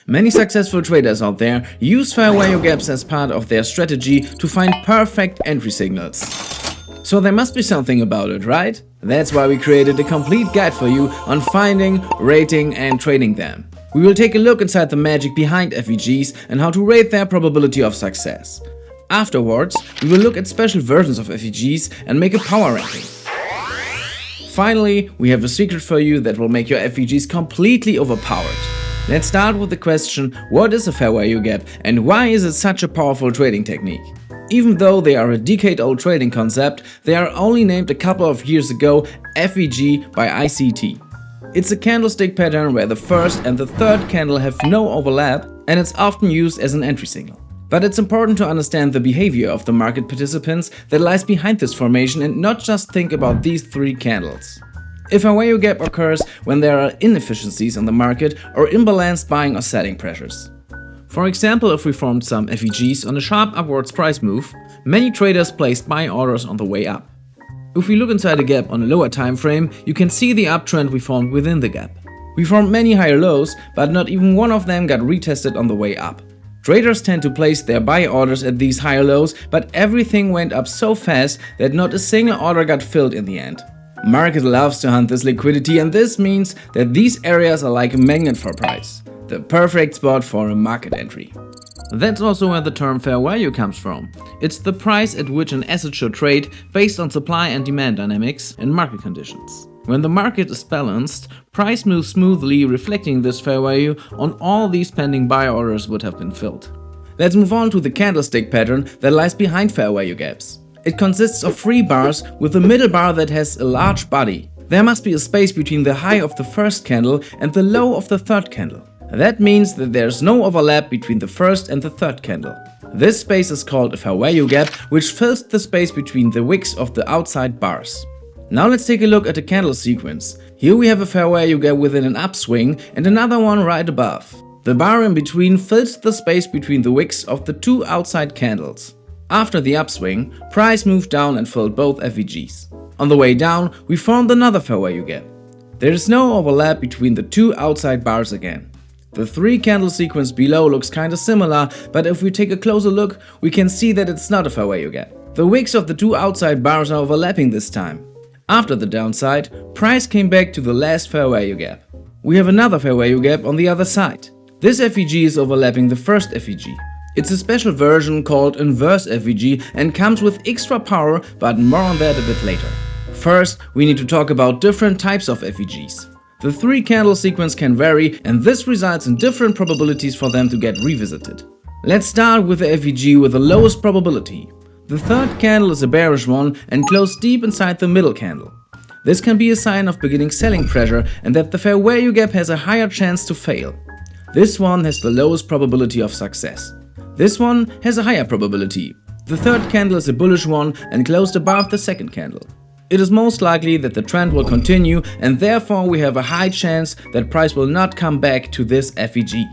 Many successful traders out there use fair value gaps as part of their strategy to find perfect entry signals. So there must be something about it, right? That's why we created a complete guide for you on finding, rating and trading them. We will take a look inside the magic behind FVGs and how to rate their probability of success. Afterwards, we will look at special versions of FVGs and make a power ranking. Finally, we have a secret for you that will make your FVGs completely overpowered. Let's start with the question, what is a fair value gap and why is it such a powerful trading technique? Even though they are a decade-old trading concept, they are only named a couple of years ago FVG by ICT. It's a candlestick pattern where the first and the third candle have no overlap, and it's often used as an entry signal. But it's important to understand the behavior of the market participants that lies behind this formation and not just think about these three candles. A fair value gap occurs when there are inefficiencies in the market or imbalanced buying or selling pressures. For example, if we formed some FVGs on a sharp upwards price move, many traders placed buy orders on the way up. If we look inside a gap on a lower time frame, you can see the uptrend we formed within the gap. We formed many higher lows, but not even one of them got retested on the way up. Traders tend to place their buy orders at these higher lows, but everything went up so fast that not a single order got filled in the end. Market loves to hunt this liquidity, and this means that these areas are like a magnet for price. The perfect spot for a market entry. That's also where the term fair value comes from. It's the price at which an asset should trade based on supply and demand dynamics and market conditions. When the market is balanced, price moves smoothly, reflecting this fair value on all these pending buy orders would have been filled. Let's move on to the candlestick pattern that lies behind fair value gaps. It consists of 3 bars with a middle bar that has a large body. There must be a space between the high of the first candle and the low of the third candle. That means that there's no overlap between the first and the third candle. This space is called a fair value gap, which fills the space between the wicks of the outside bars. Now let's take a look at a candle sequence. Here we have a fair value gap within an upswing and another one right above. The bar in between fills the space between the wicks of the 2 outside candles. After the upswing, price moved down and filled both FVGs. On the way down, we formed another fair value gap. There is no overlap between the 2 outside bars again. The 3 candle sequence below looks kinda similar, but if we take a closer look, we can see that it's not a fair value gap. The wicks of the 2 outside bars are overlapping this time. After the downside, price came back to the last fair value gap. We have another fair value gap on the other side. This FVG is overlapping the first FVG. It's a special version called inverse FVG and comes with extra power, but more on that a bit later. First, we need to talk about different types of FVGs. The 3 candle sequence can vary, and this results in different probabilities for them to get revisited. Let's start with the FVG with the lowest probability. The third candle is a bearish one and closed deep inside the middle candle. This can be a sign of beginning selling pressure and that the fair value gap has a higher chance to fail. This one has the lowest probability of success. This one has a higher probability. The third candle is a bullish one and closed above the second candle. It is most likely that the trend will continue, and therefore we have a high chance that price will not come back to this FVG.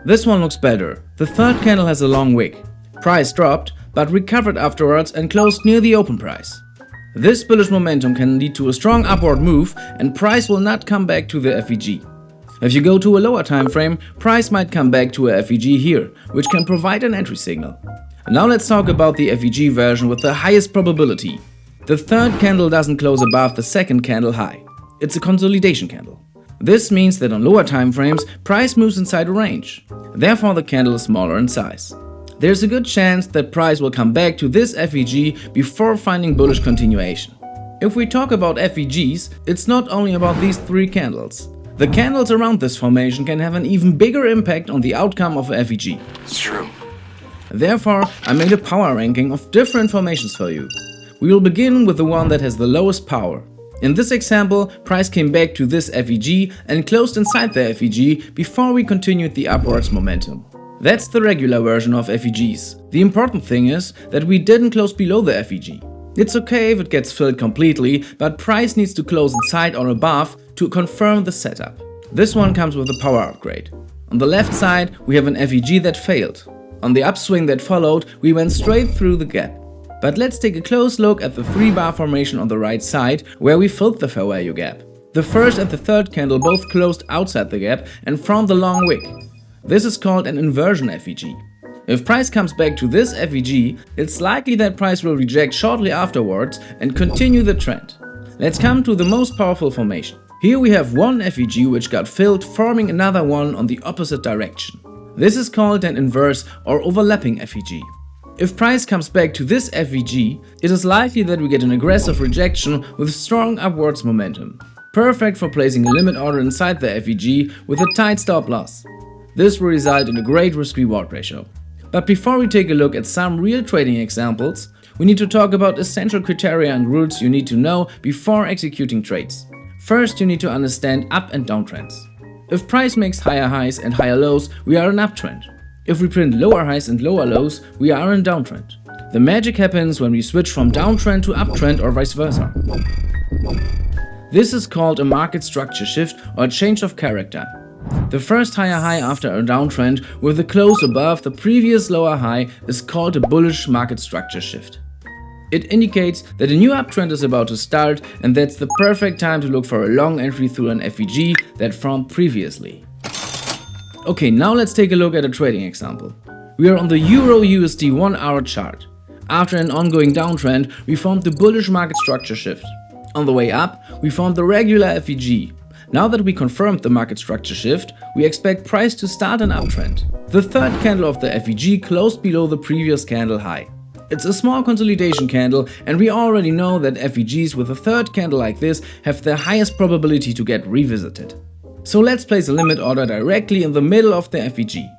This one looks better. The third candle has a long wick. Price dropped, but recovered afterwards and closed near the open price. This bullish momentum can lead to a strong upward move, and price will not come back to the FVG. If you go to a lower time frame, price might come back to a FVG here, which can provide an entry signal. Now let's talk about the FVG version with the highest probability. The third candle doesn't close above the second candle high. It's a consolidation candle. This means that on lower time frames, price moves inside a range. Therefore, the candle is smaller in size. There's a good chance that price will come back to this FVG before finding bullish continuation. If we talk about FVGs, it's not only about these 3 candles. The candles around this formation can have an even bigger impact on the outcome of a FVG. It's true. Therefore, I made a power ranking of different formations for you. We will begin with the one that has the lowest power. In this example, price came back to this FVG and closed inside the FVG before we continued the upwards momentum. That's the regular version of FVGs. The important thing is that we didn't close below the FVG. It's okay if it gets filled completely, but price needs to close inside or above to confirm the setup. This one comes with a power upgrade. On the left side, we have an FVG that failed. On the upswing that followed, we went straight through the gap. But let's take a close look at the 3-bar formation on the right side, where we filled the fair value gap. The first and the third candle both closed outside the gap and formed the long wick. This is called an inversion FVG. If price comes back to this FVG, it's likely that price will reject shortly afterwards and continue the trend. Let's come to the most powerful formation. Here we have one FVG which got filled, forming another one on the opposite direction. This is called an inverse or overlapping FVG. If price comes back to this FVG, it is likely that we get an aggressive rejection with strong upwards momentum. Perfect for placing a limit order inside the FVG with a tight stop loss. This will result in a great risk-reward ratio. But before we take a look at some real trading examples, we need to talk about essential criteria and rules you need to know before executing trades. First, you need to understand up and down trends. If price makes higher highs and higher lows, we are in uptrend. If we print lower highs and lower lows, we are in downtrend. The magic happens when we switch from downtrend to uptrend or vice versa. This is called a market structure shift or change of character. The first higher high after a downtrend with a close above the previous lower high is called a bullish market structure shift. It indicates that a new uptrend is about to start, and that's the perfect time to look for a long entry through an FVG that formed previously. Okay, now let's take a look at a trading example. We are on the Euro USD 1 hour chart. After an ongoing downtrend, we formed the bullish market structure shift. On the way up, we formed the regular FVG. Now that we confirmed the market structure shift, we expect price to start an uptrend. The third candle of the FVG closed below the previous candle high. It's a small consolidation candle, and we already know that FVGs with a third candle like this have the highest probability to get revisited. So let's place a limit order directly in the middle of the FVG.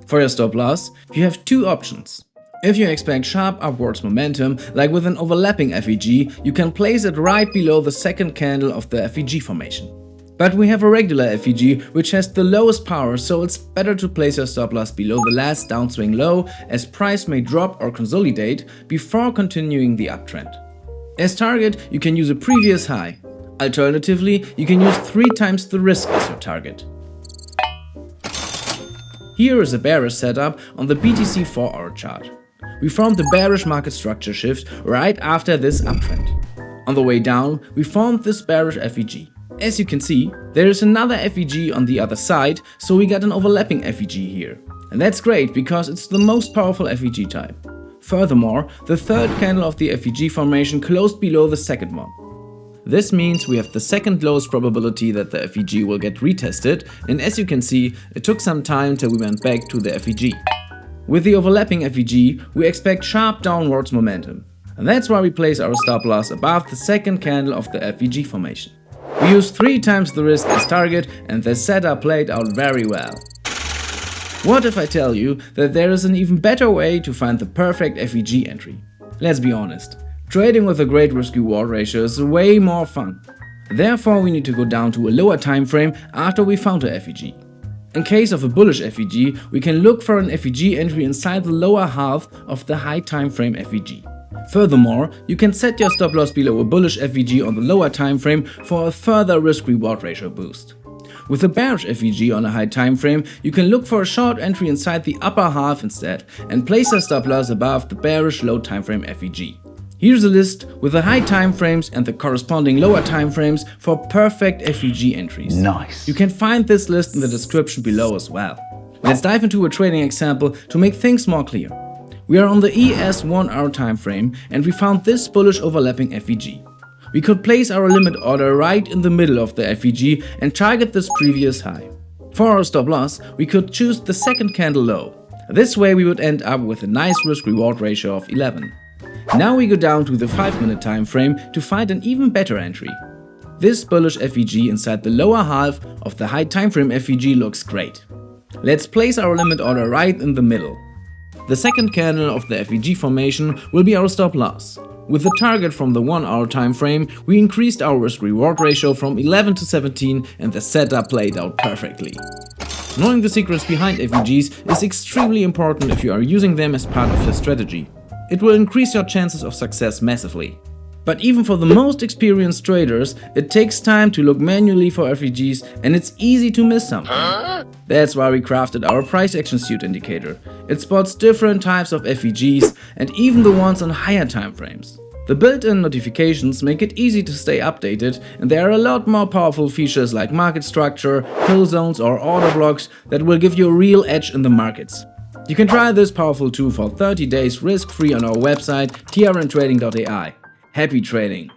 For your stop loss, you have two options. If you expect sharp upwards momentum, like with an overlapping FVG, you can place it right below the second candle of the FVG formation. But we have a regular FVG which has the lowest power, so it's better to place your stop loss below the last downswing low, as price may drop or consolidate before continuing the uptrend. As target, you can use a previous high. Alternatively, you can use 3 times the risk as your target. Here is a bearish setup on the BTC 4-hour chart. We formed the bearish market structure shift right after this uptrend. On the way down, we formed this bearish FVG. As you can see, there is another FVG on the other side, so we got an overlapping FVG here. And that's great because it's the most powerful FVG type. Furthermore, the third candle of the FVG formation closed below the second one. This means we have the second lowest probability that the FVG will get retested, and as you can see, it took some time till we went back to the FVG. With the overlapping FVG, we expect sharp downwards momentum. And that's why we place our stop loss above the second candle of the FVG formation. We used 3 times the risk as target, and the setup played out very well. What if I tell you that there is an even better way to find the perfect FVG entry? Let's be honest, trading with a great risk-reward ratio is way more fun. Therefore, we need to go down to a lower time frame after we found a FVG. In case of a bullish FVG, we can look for an FVG entry inside the lower half of the high time frame FVG. Furthermore, you can set your stop loss below a bullish FVG on the lower time frame for a further risk-reward ratio boost. With a bearish FVG on a high time frame, you can look for a short entry inside the upper half instead and place your stop loss above the bearish low time frame FVG. Here's a list with the high time frames and the corresponding lower time frames for perfect FVG entries. Nice. You can find this list in the description below as well. Let's dive into a trading example to make things more clear. We are on the ES 1 hour time frame and we found this bullish overlapping FVG. We could place our limit order right in the middle of the FVG and target this previous high. For our stop loss, we could choose the second candle low. This way we would end up with a nice risk-reward ratio of 11. Now we go down to the 5-minute time frame to find an even better entry. This bullish FVG inside the lower half of the high time frame FVG looks great. Let's place our limit order right in the middle. The second candle of the FVG formation will be our stop loss. With the target from the 1 hour time frame, we increased our risk-reward ratio from 11 to 17 and the setup played out perfectly. Knowing the secrets behind FVGs is extremely important if you are using them as part of your strategy. It will increase your chances of success massively. But even for the most experienced traders, it takes time to look manually for FVGs and it's easy to miss something. That's why we crafted our price action suit indicator. It spots different types of FVGs and even the ones on higher time frames. The built-in notifications make it easy to stay updated, and there are a lot more powerful features like market structure, kill zones or order blocks that will give you a real edge in the markets. You can try this powerful tool for 30 days risk-free on our website trntrading.ai. Happy trading!